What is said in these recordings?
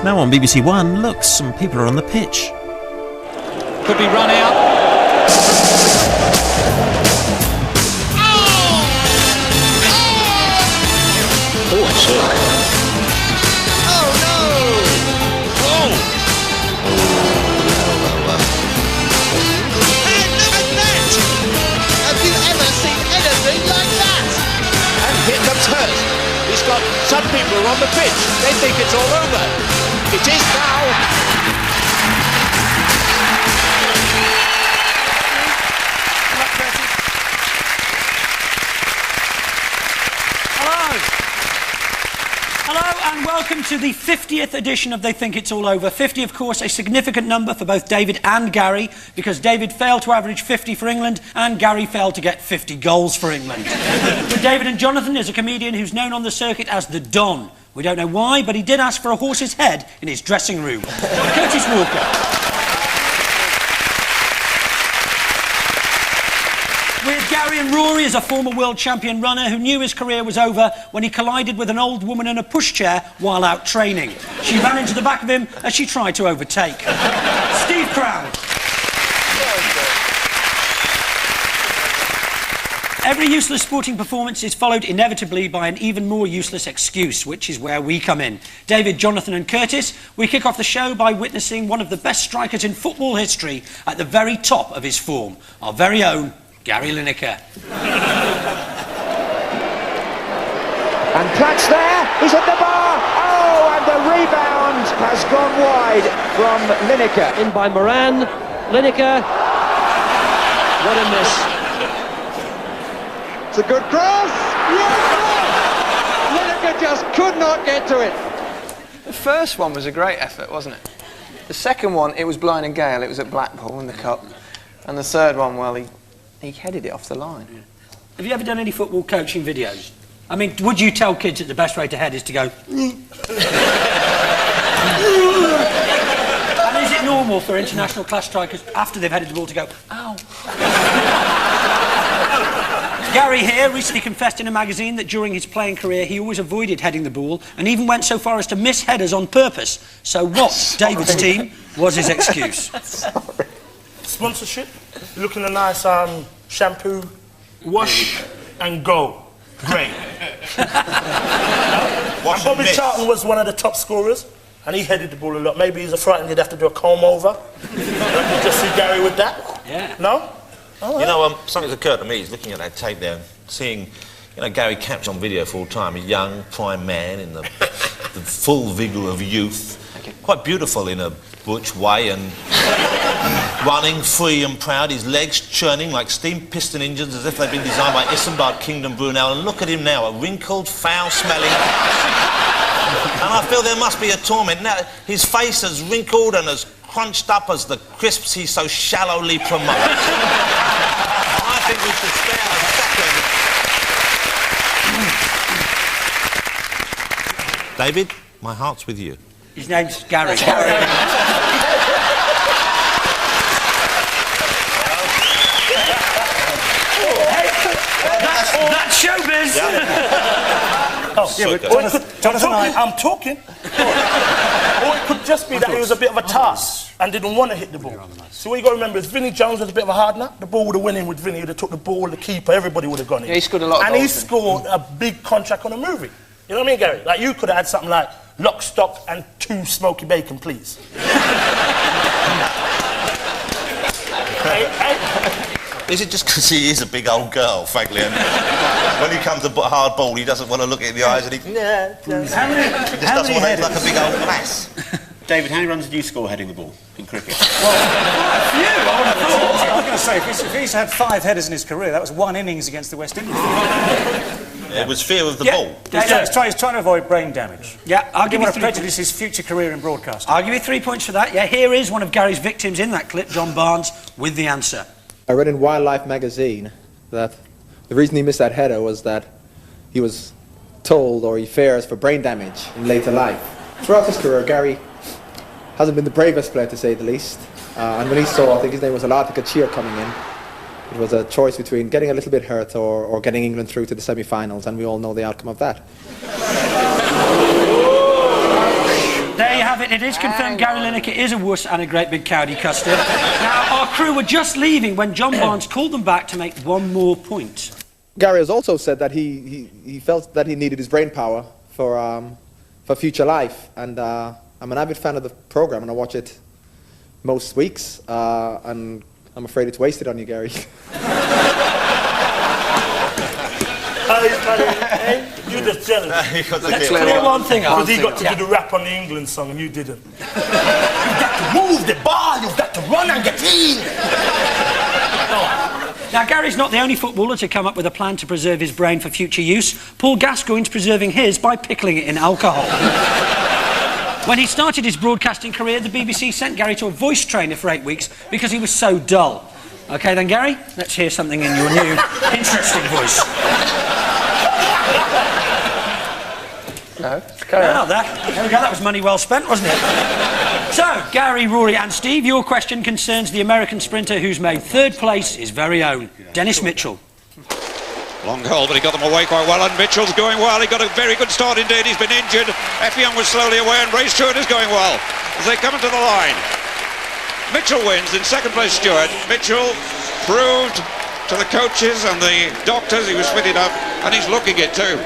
Now on BBC One, look, some people are on the pitch. Could be run out. Oh, I see. Oh no! Oh! And look at that! Have you ever seen anything like that? And here comes Hurt. He's got some people on the pitch. They think it's all over. It is now. Hello and welcome to the 50th edition of They Think It's All Over. 50, of course, a significant number for both David and Gary, because David failed to average 50 for England and Gary failed to get 50 goals for England. But David and Jonathan is a comedian who's known on the circuit as the Don. We don't know why, but he did ask for a horse's head in his dressing room. Curtis Walker. With Gary and Rory as a former world champion runner who knew his career was over when he collided with an old woman in a pushchair while out training. She ran into the back of him as she tried to overtake. Steve Cram. Every useless sporting performance is followed inevitably by an even more useless excuse, which is where we come in. David, Jonathan and Curtis, we kick off the show by witnessing one of the best strikers in football history at the very top of his form, our very own Gary Lineker. And Platz there, he's hit the bar, oh, and the rebound has gone wide from Lineker. In by Moran, Lineker, what a miss. It's a good cross, yes! Lineker just could not get to it. The first one was a great effort, wasn't it? The second one, it was blowing a gale, it was at Blackpool in the Cup. And the third one, well, he headed it off the line. Yeah. Have you ever done any football coaching videos? I mean, would you tell kids that the best way to head is to go... And is it normal for international class strikers, after they've headed the ball, to go, ow? Gary here recently confessed in a magazine that during his playing career he always avoided heading the ball and even went so far as to miss headers on purpose. So what, David's team, was his excuse? Sponsorship, looking a nice shampoo, wash and go. Great. And Bobby Charlton was one of the top scorers and he headed the ball a lot. Maybe he's frightened he'd have to do a comb over. You just see Gary with that? Yeah. No? Oh, you know, something's occurred to me. He's looking at that tape there and seeing, Gary captured on video for all time, a young, prime man in the full vigour of youth. Quite beautiful in a butch way and running free and proud, his legs churning like steam piston engines as if they'd been designed by Isambard Kingdom Brunel. And look at him now, a wrinkled, foul-smelling... And I feel there must be a torment. Now, his face as wrinkled and as crunched up as the crisps he so shallowly promotes. I think we should spare a second. David, my heart's with you. His name's Gary. That's showbiz. Jonathan, I'm talking. Or it could just be that he was a bit of a task and didn't want to hit the ball. So what you got to remember is Vinnie Jones was a bit of a hard nut. The ball would have went in with Vinnie. He'd have took the ball, the keeper, everybody would have gone in. Yeah, he scored a lot of and goals. he scored a big contract on a movie. You know what I mean, Gary? Like, you could have had something like Lock, Stock and 2 Smoky Bacon, please. Is it just because he is a big old girl, frankly, and when he comes to hard ball, he doesn't want to look it in the eyes and he just doesn't want to act like a big old lass. David, how many runs did you score heading the ball in cricket? Well, a few, I would have thought. I was going to say, if he's had 5 headers in his career, that was 1 innings against the West Indies. It was fear of the ball. He's trying to avoid brain damage. Yeah, I'll give you 3 prejudice his future career in broadcasting. I'll give you 3 points for that. Yeah, here is one of Gary's victims in that clip, John Barnes, with the answer. I read in Wildlife magazine that the reason he missed that header was that he was told or he fears for brain damage in later life. Throughout his career, Gary hasn't been the bravest player, to say the least. And when he saw, I think his name was Anika Rice coming in, it was a choice between getting a little bit hurt or getting England through to the semi-finals, and we all know the outcome of that. There you have it. It is confirmed Gary Lineker is a wuss and a great big cowdy custard. Now, our crew were just leaving when John Barnes called them back to make one more point. Gary has also said that he felt that he needed his brain power for future life, and I'm an avid fan of the program and I watch it most weeks, and I'm afraid it's wasted on you, Gary. You're just jealous. Let's clear one thing up. Because he got to do the rap on the England song and you didn't. You've got to move the ball, you've got to run and get in. Now, Gary's not the only footballer to come up with a plan to preserve his brain for future use. Paul Gascoigne's preserving his by pickling it in alcohol. When he started his broadcasting career, the BBC sent Gary to a voice trainer for 8 weeks because he was so dull. OK then, Gary, let's hear something in your new, interesting voice. No, carry on. There we go, that was money well spent, wasn't it? So, Gary, Rory and Steve, your question concerns the American sprinter who's made third place his very own, Dennis Mitchell. Long goal, but he got them away quite well, and Mitchell's going well. He got a very good start indeed. He's been injured. Effiong was slowly away, and Ray Stewart is going well as they come into the line. Mitchell wins. In second place, Stewart. Mitchell proved to the coaches and the doctors he was fitted up, and he's looking it too.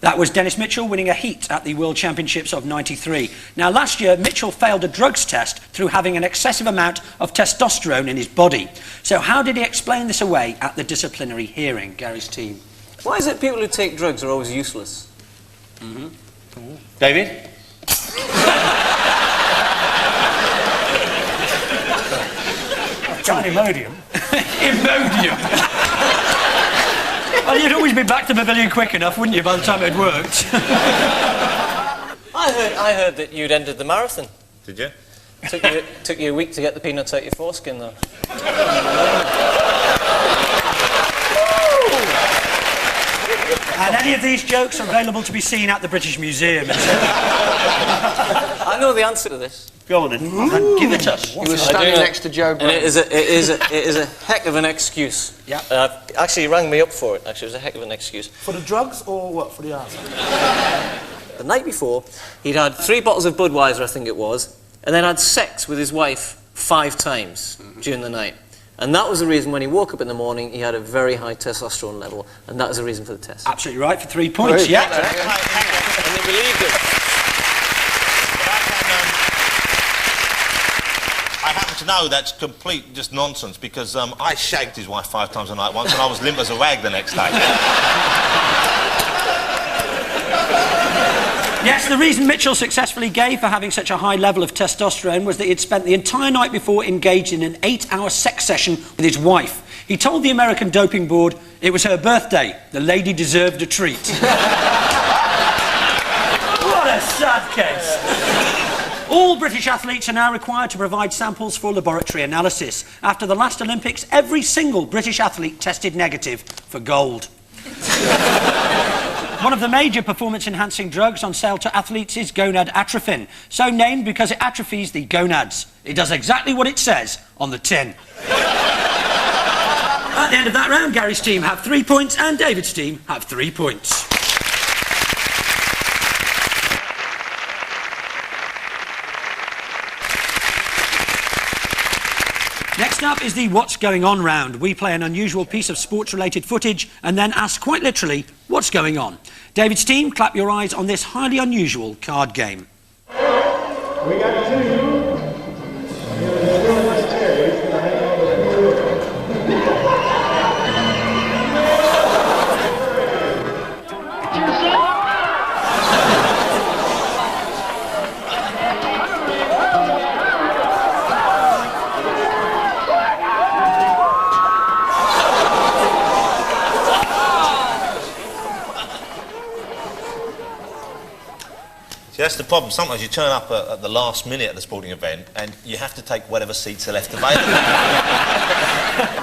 That was Dennis Mitchell winning a heat at the World Championships of '93. Now, last year, Mitchell failed a drugs test through having an excessive amount of testosterone in his body. So how did he explain this away at the disciplinary hearing, Gary's team? Why is it people who take drugs are always useless? David? Imodium. Imodium. Well, you'd always be back to Pavilion quick enough, wouldn't you, by the time it worked? I heard that you'd ended the marathon. Did you? Took you a week to get the peanuts out your foreskin, though. And any of these jokes are available to be seen at the British Museum. I know the answer to this. Go on then. Give it us. He was standing next to Joe Brown. And it is a heck of an excuse. Yeah. Actually, he rang me up for it. Actually, it was a heck of an excuse. For the drugs or what? For the answer? The night before, he'd had 3 bottles of Budweiser, I think it was, and then had sex with his wife 5 times during the night. And that was the reason when he woke up in the morning, he had a very high testosterone level, and that was the reason for the test. Absolutely right, for 3 points, yeah. And they believed it. I happen to know that's complete just nonsense because I shagged his wife 5 times a night once and I was limp as a rag the next day. Yes, the reason Mitchell successfully gave for having such a high level of testosterone was that he'd spent the entire night before engaged in an 8-hour sex session with his wife. He told the American Doping Board it was her birthday. The lady deserved a treat. What a sad case. All British athletes are now required to provide samples for laboratory analysis. After the last Olympics, every single British athlete tested negative for gold. One of the major performance-enhancing drugs on sale to athletes is gonad atrophin, so named because it atrophies the gonads. It does exactly what it says on the tin. At the end of that round, Gary's team have 3 points and David's team have 3 points. Next up is the What's Going On round. We play an unusual piece of sports-related footage and then ask quite literally, what's going on? David's team, clap your eyes on this highly unusual card game. We got 2. That's the problem. Sometimes you turn up at the last minute at the sporting event and you have to take whatever seats are left available.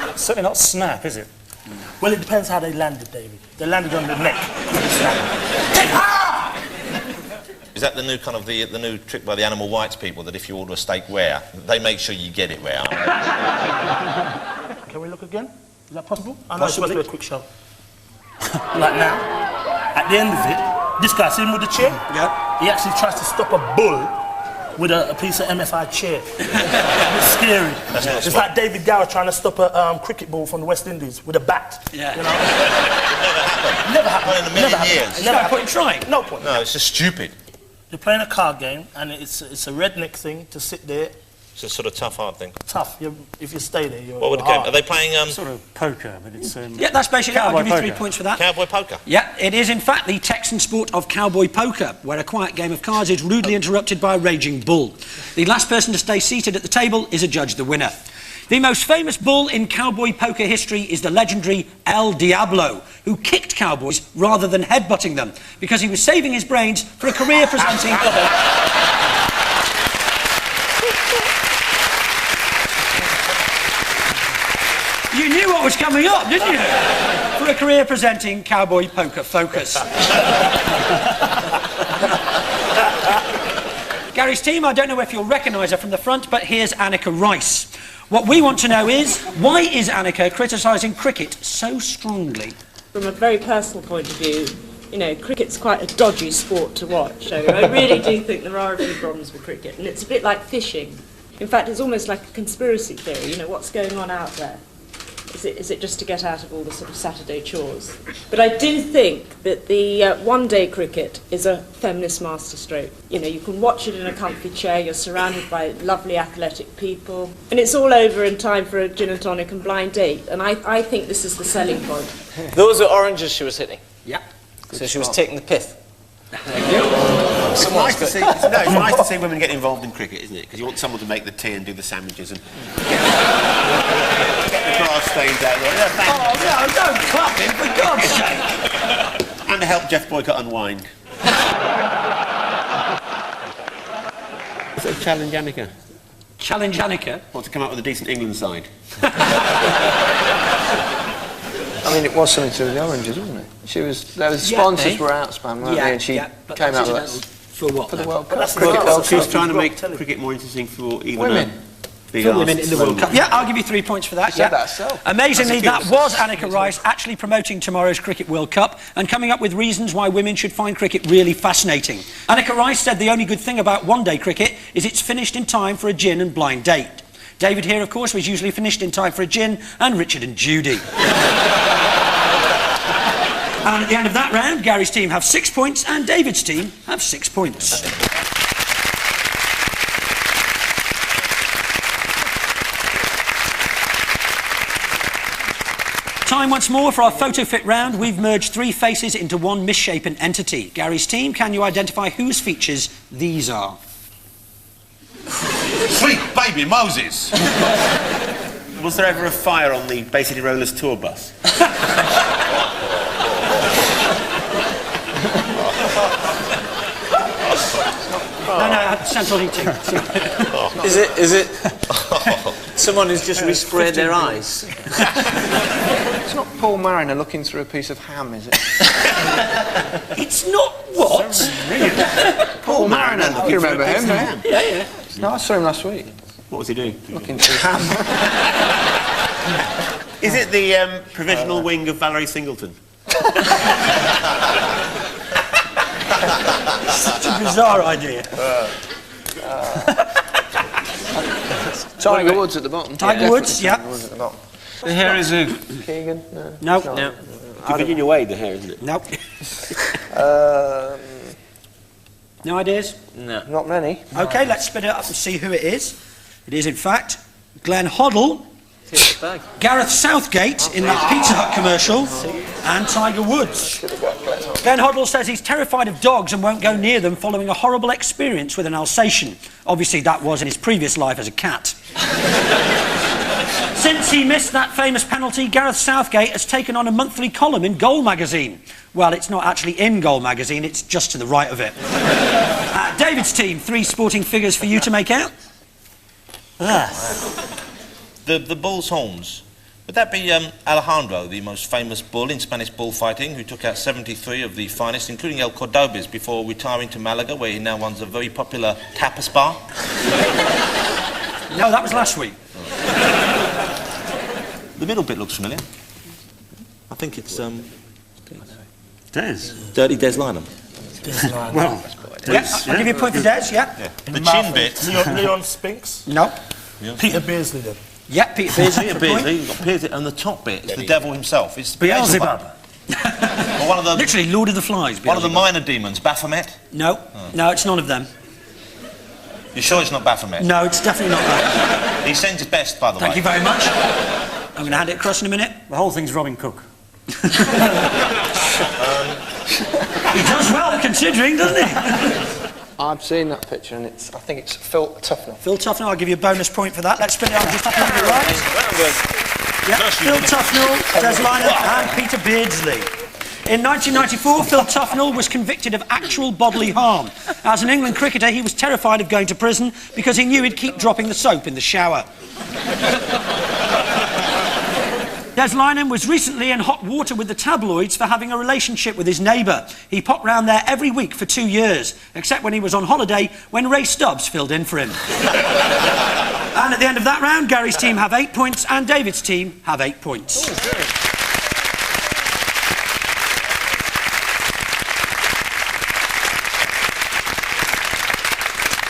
It's certainly not snap, is it? Well, it depends how they landed, David. They landed on the neck. Is that the new kind of the new trick by the Animal Rights people that if you order a steak rare, they make sure you get it rare? Can we look again? Is that possible? I know it's supposed to be a quick show. Like now, at the end of it, this guy, see him with the chair? Yeah. He actually tries to stop a bull with a piece of MFI chair. It's scary. It's like David Gower trying to stop a cricket ball from the West Indies with a bat. Yeah. You know? Never happened in a million years. Never No point in trying. No point. No, it's just stupid. You're playing a card game, and it's a redneck thing to sit there. It's a sort of tough, hard thing. Tough. If you stay there, you're. What would the game? Are they playing? Sort of poker, but it's. Yeah, that's basically it. I'll give you 3 points for that. Cowboy poker. Yeah, it is in fact the Texan sport of cowboy poker, where a quiet game of cards is rudely interrupted by a raging bull. The last person to stay seated at the table is adjudged the winner. The most famous bull in cowboy poker history is the legendary El Diablo, who kicked cowboys rather than headbutting them, because he was saving his brains for a career presenting... You knew what was coming up, didn't you? For a career presenting Cowboy Poker Focus. Gary's team, I don't know if you'll recognise her from the front, but here's Anika Rice. What we want to know is, why is Anika criticising cricket so strongly? From a very personal point of view, you know, cricket's quite a dodgy sport to watch. So I really do think there are a few problems with cricket, and it's a bit like fishing. In fact, it's almost like a conspiracy theory. You know, what's going on out there? Is it just to get out of all the sort of Saturday chores? But I do think that the one-day cricket is a feminist masterstroke. You know, you can watch it in a comfy chair, you're surrounded by lovely athletic people, and it's all over in time for a gin and tonic and blind date. And I think this is the selling point. Those are oranges she was hitting. Yeah. So she was taking the pith. It's nice to see. No, it's nice to see women get involved in cricket, isn't it? Because you want someone to make the tea and do the sandwiches and get the grass stains out there. Oh no! Don't clap him, for God's sake! And to help Jeff Boycott unwind. So challenge Anika. Challenge Anika? Want to come up with a decent England side? I mean, it was something to do with the oranges, wasn't it? The sponsors were outspan, weren't they? And she came out with that. For what? For the World Cup. She was trying to make cricket more interesting for even women. For women in the World Cup. Yeah, I'll give you 3 points for that. She said that herself. Amazingly, that was Anika Rice actually promoting tomorrow's Cricket World Cup and coming up with reasons why women should find cricket really fascinating. Anika Rice said the only good thing about one-day cricket is it's finished in time for a gin and blind date. David here, of course, was usually finished in time for a gin, and Richard and Judy. And at the end of that round, Gary's team have 6 points and David's team have 6 points. Time once more for our photo fit round. We've merged 3 faces into one misshapen entity. Gary's team, can you identify whose features these are? Sweet baby Moses! Was there ever a fire on the Bay City Rollers tour bus? No, central heating. Is it someone who's just resprayed their eyes? It's not Paul Mariner looking through a piece of ham, is it? It's not what? Paul Mariner. You remember him, don't you? Yeah. No, I saw him last week. What was he doing? Looking through ham. Is it the provisional wing of Valerie Singleton? Such a bizarre idea. Tiger Woods at the bottom. Tiger Woods, yeah. Tiger Woods at the bottom. The hair is a... Keegan? No. Virginia Wade, the hair, isn't it? No. No ideas? No. Not many. OK, let's split it up and see who it is. It is, in fact, Glenn Hoddle, Gareth Southgate in that Pizza Hut commercial, and Tiger Woods. Glenn Hoddle says he's terrified of dogs and won't go near them following a horrible experience with an Alsatian. Obviously, that was in his previous life as a cat. Since he missed that famous penalty, Gareth Southgate has taken on a monthly column in Goal magazine. Well, it's not actually in Goal magazine, it's just to the right of it. David's team, 3 sporting figures for you to make out. The bull's horns. Would that be Alejandro, the most famous bull in Spanish bullfighting, who took out 73 of the finest, including El Cordobés, before retiring to Malaga, where he now runs a very popular tapas bar? No, that was last week. The middle bit looks familiar. I think it's Des. Dirty Des Lynam. Well, Yeah, I'll give you a point for Des, yeah. The chin bit. Leon Spinks? No. Peter Beardsley then. Yeah, Peter Beardsley. Peter Beardsley, you've got Peter, and the top bit is the devil himself. It's Beelzebub. Or one of the... Literally, Lord of the Flies. One of the minor demons, Baphomet? No, no, it's none of them. You sure it's not Baphomet? No, it's definitely not that. He sends his best, by the way. Thank you very much. I'm going to hand it across in a minute. The whole thing's Robin Cook. He does well, considering, doesn't he? I've seen that picture, and I think it's Phil Tufnell. Phil Tufnell, I'll give you a bonus point for that. Let's spin it on just up under the right. Yeah, Phil Tufnell, Des Lynam and Peter Beardsley. In 1994, Phil Tufnell was convicted of actual bodily harm. As an England cricketer, he was terrified of going to prison because he knew he'd keep dropping the soap in the shower. Des Lynam was recently in hot water with the tabloids for having a relationship with his neighbour. He popped round there every week for 2 years, except when he was on holiday when Ray Stubbs filled in for him. And at the end of that round, Gary's team have 8 points and David's team have 8 points.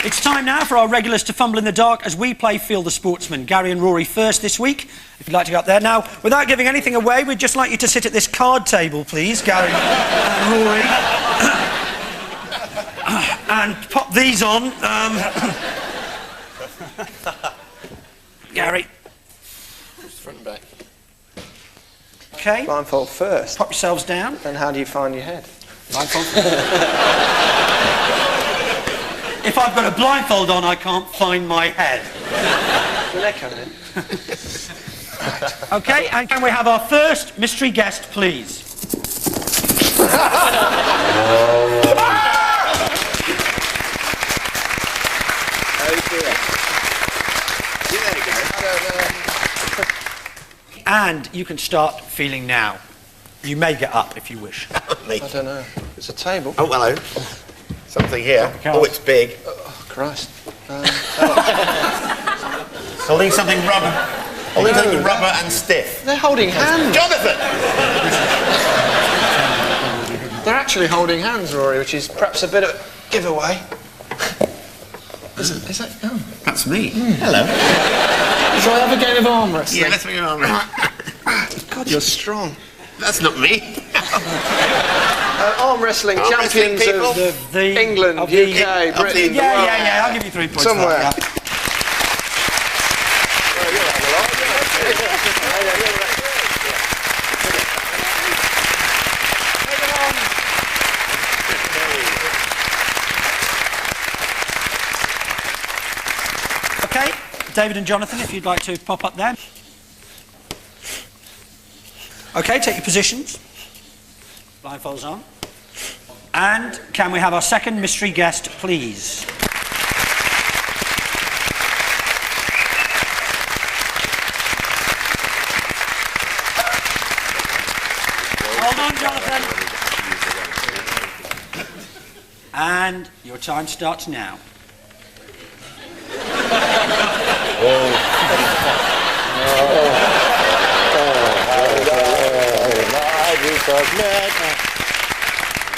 It's time now for our regulars to fumble in the dark as we play Field the Sportsman. Gary and Rory first this week, if you'd like to go up there. Now, without giving anything away, we'd just like you to sit at this card table, please, Gary and Rory. And pop these on. Gary. Front and back. OK. Blindfold first. Pop yourselves down. Then how do you find your head? Blindfold. If I've got a blindfold on, I can't find my head. Your neck on it. OK, and can we have our first mystery guest, please? And you can start feeling now. You may get up if you wish. I don't know. It's a table. Oh, hello. Something here. Oh, it's big. Oh, Christ. Holding something rubber. Holding something rubber and stiff. They're holding hands. Jonathan! They're actually holding hands, Rory, which is perhaps a bit of a giveaway. Is that... Oh. That's me. Hello. Shall I have a game of arm wrestling? Yeah, let's make an arm wrestling. God, you're strong. That's not me. Arm wrestling Arm champions wrestling of the England, of UK, Britain. Yeah, I'll give you 3 points. Somewhere. For that, yeah. OK, David and Jonathan, if you'd like to pop up there. OK, take your positions. Blindfolds on. And can we have our second mystery guest, please? Hold on, Jonathan. And your time starts now.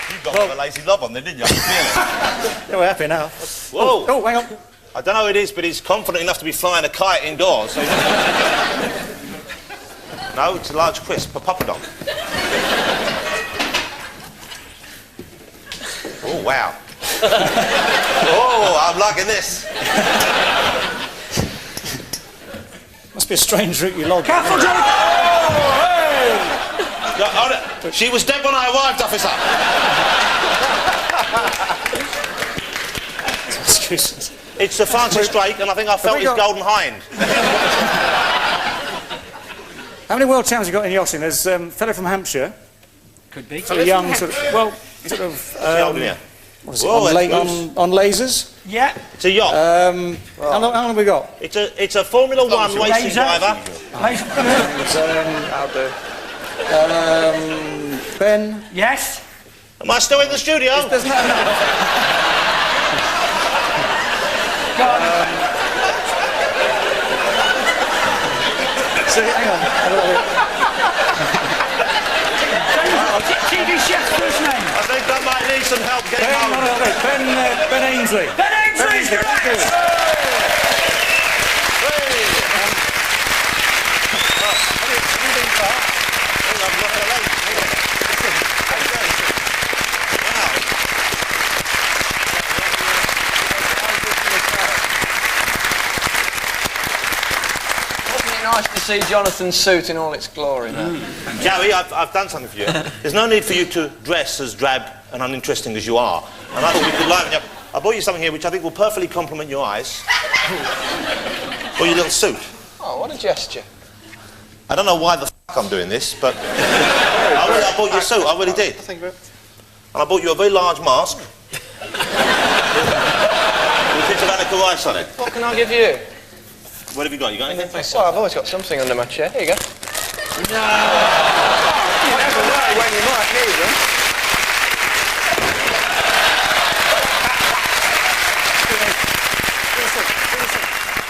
You got a lazy lob on there, didn't you? I can feel it. Yeah, we're happy now. Whoa! Oh, hang on. I don't know who it is, but he's confident enough to be flying a kite indoors. So no, it's a large crisp, a papa dog. Oh, wow. Oh, I'm liking this. Must be a strange route you logged. Careful, Jonathan! Oh, hey! She was dead when I arrived, officer. Excuses. It's Sir Francis Drake, and I think I felt his golden hind. How many world champions have you got in yachting? There's a fellow from Hampshire. Could be. Sort of young, sort of, well, sort of... what is it, Whoa, on lasers? Yeah. It's a yacht. How long have we got? It's a Formula One racing driver. I'll do. Ben? Yes? Am I still in the studio? There's no... So, hang on. TV chef's first name. I think that might be need some help getting home. Ben Ainsley. Ben Ainsley's correct! Nice to see Jonathan's suit in all its glory. Gary, I've done something for you. There's no need for you to dress as drab and uninteresting as you are. And I thought we could liven you up. I bought you something here which I think will perfectly complement your eyes. Or your little suit. Oh, what a gesture. I don't know why the f*** I'm doing this, but I bought you a suit, I really did. Thank you. And I bought you a very large mask. With a picture of Anika Rice on it. What can I give you? What have you got? You got anything? Well, I've always got something under my chair. Here you go. No! You never know when you might need them.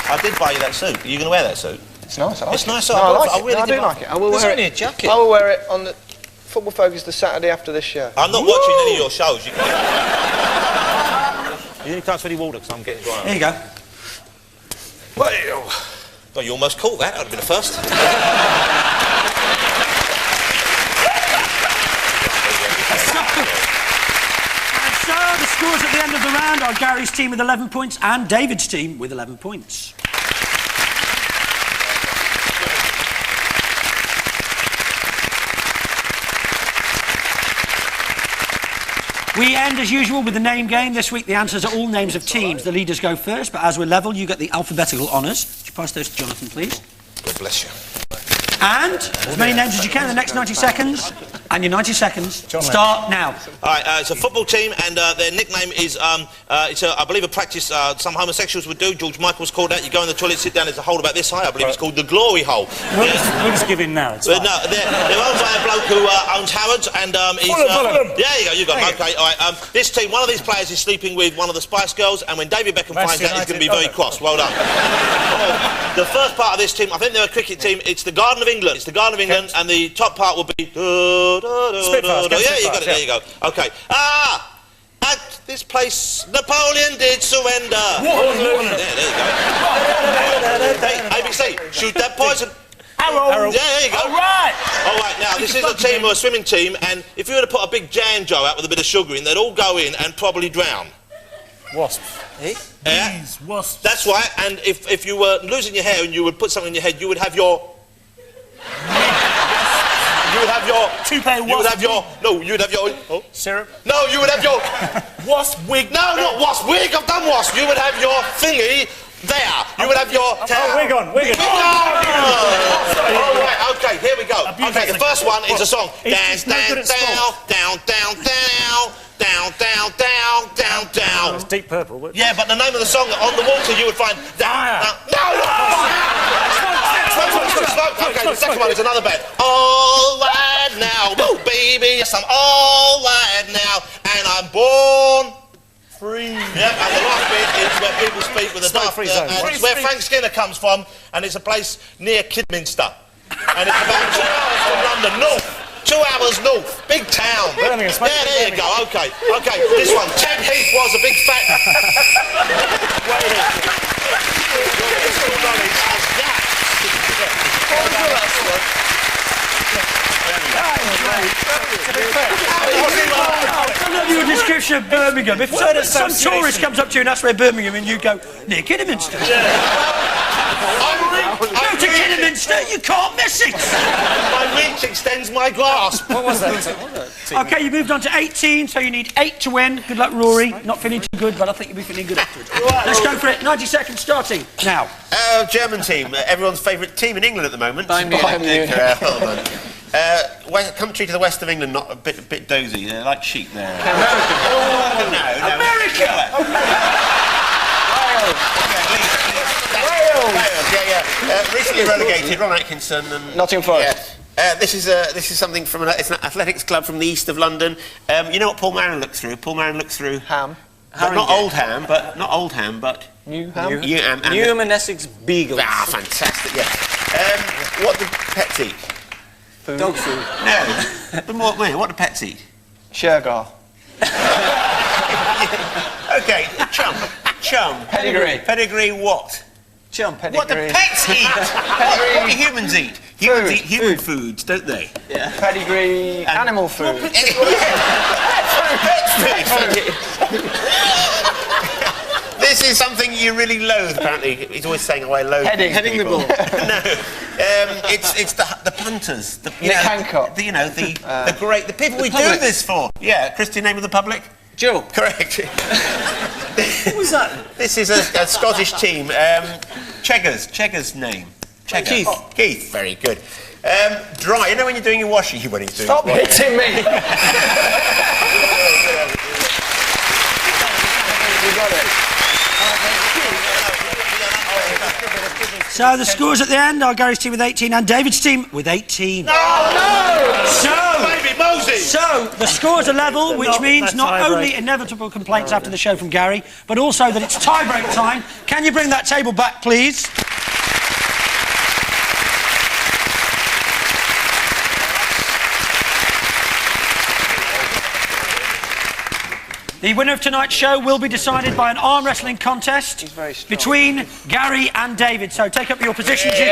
I did buy you that suit. Are you going to wear that suit? It's nice, I like it. It's nice, No, I like it. I do like it. I will wear it. Only a jacket. I will wear it on the Football Focus the Saturday after this show. I'm not watching any of your shows. You need to transfer any water because I'm getting dry. There you go. Well, you almost caught that. That would have been a first. So the scores at the end of the round are Gary's team with 11 points and David's team with 11 points. We end, as usual, with the name game. This week, the answers are all names of teams. The leaders go first, but as we're level, you get the alphabetical honours. Would you pass those to Jonathan, please? God bless you. And as many names as you can in the next 90 seconds. And your 90 seconds start now. All right, it's a football team, and their nickname is, I believe, a practice some homosexuals would do. George Michael was called out. You go in the toilet, sit down, there's a hole about this high. I believe it's called the glory hole. We'll just give in now. It's fine. No, they're owned by a bloke who owns Harrods, and he's... Yeah, you got him. Okay, all right. This team, one of these players is sleeping with one of the Spice Girls, and when David Beckham finds out, he's going to be very cross. Well done. The first part of this team, I think they're a cricket team. It's the Garden of England. It's the Garden of England, and the top part will be... Yeah, you got it. There you go. Okay. At this place, Napoleon did surrender. There you go. Hey, ABC, shoot that poison. Arrow. Yeah, there you go. All right. All right, now, this is a team, or a swimming team, and if you were to put a big jam jar out with a bit of sugar in, they'd all go in and probably drown. Wasp. Yeah? Bees, wasps. That's right, and if you were losing your hair and you would put something in your head, you would have your... You would have your... Toupee wasp. You would have your... No, you would have your... Oh. Syrup? No, you would have your... Wasp wig. No, not wasp wig. I've done wasp. You would have your thingy there. You would have your... wig on. Oh, right, okay, here we go. Okay, the first one is a song. Down, down, down, down, down, down, down, down, down, down. It's Deep Purple. But... Yeah, but the name of the song, On the Water, you would find... Down, down. Okay, the second one is another band. All right now, woo, baby, yes, I'm all right now, and I'm born free. Yeah, and the last bit is where people speak with a duff, and it's where Frank Skinner comes from, and it's a place near Kidminster, and it's about 2 hours from London, north. 2 hours north, big town. Birmingham, yeah, there you go. Okay, this one. Ted Heath was a big fat. I love your description of Birmingham. If some tourist comes up to you and asks where Birmingham, and you go, near Kidderminster. Go to Kidderminster, you can't miss it. My reach extends my grasp. What was that? Okay, you moved on to 18, so you need 8 to win. Good luck, Rory. Not feeling too good, but I think you'll be feeling good afterwards. Let's go for it. 90 seconds starting now. German team, everyone's favourite team in England at the moment. Bayern Munich. Country to the west of England, not a bit dozy. They're like sheep there. America. America. Wales. Yeah. Recently relegated. Ron Atkinson and Nottingham Forest. This is something from it's an athletics club from the east of London. You know what Paul Marin looked through? Paul Marin looked through ham. Not old ham, but Newham. Newham and Essex Beagles. Ah, fantastic. Yeah. What do pets eat? Dog food. No. But what do pets eat? Shergar. Okay, chum. Pedigree. Pedigree what? Chum, pedigree. What do pets eat? what do humans eat? Humans eat human foods, don't they? Yeah. Pedigree, animal food. Pet food. This is something you really loathe, apparently. He's always saying, oh, I loathe Heading the ball. No. It's the punters. Hancock. The people we do this for. Yeah, Christian, name of the public? Joe. Correct. What was that? This is a Scottish team. Cheggers' name. Keith. Keith, very good. Dry. You know when you're doing your washing, when he's doing. Stop hitting me. You got it. So the scores at the end are Gary's team with 18 and David's team with 18. No! Baby Moses! So the scores are level, which means not only inevitable complaints after the show from Gary, but also that it's tie-break time. Can you bring that table back, please? The winner of tonight's show will be decided by an arm wrestling contest between Gary and David. So take up your positions, you two.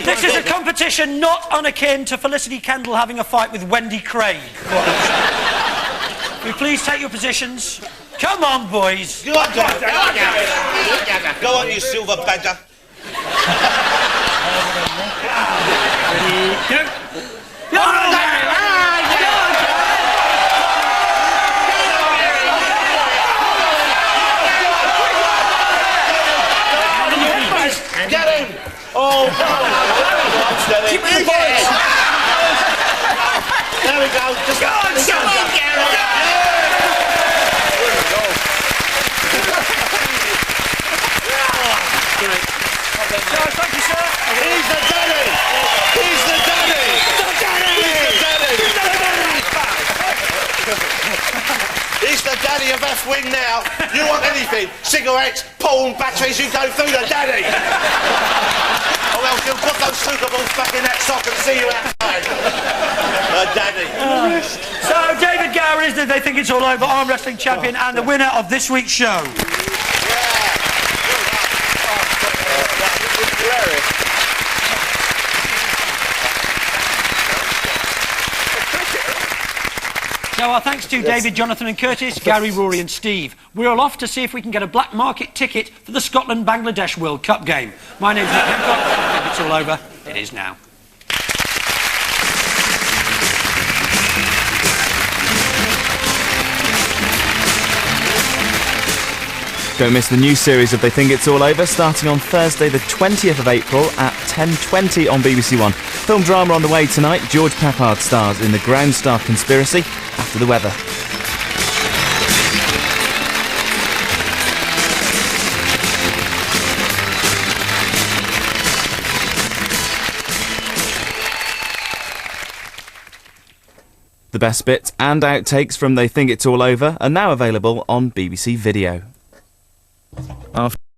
This is a competition not unakin to Felicity Kendall having a fight with Wendy Craig. Will you please take your positions? Come on, boys. Go on, you silver badger. Get him! Oh, keep the boys. There we go. Just go on, Gary. Thank you, sir. He's the daddy. He's the daddy. He's the daddy of F-Wing now. You want anything? Cigarettes, porn, batteries, you go through the daddy. Or else you'll put those snooker balls back in that sock and see you outside. The daddy. So David Gower is the They Think It's All Over arm wrestling champion and the winner of this week's show. So our thanks to David, Jonathan and Curtis, Gary, Rory and Steve. We're all off to see if we can get a black market ticket for the Scotland-Bangladesh World Cup game. My name's Nick Hancock. I think it's all over. It is now. Don't miss the new series of They Think It's All Over, starting on Thursday the 20th of April at 10:20 on BBC One. Film drama on the way tonight. George Papard stars in The Ground Star Conspiracy after the weather. The best bits and outtakes from They Think It's All Over are now available on BBC Video. After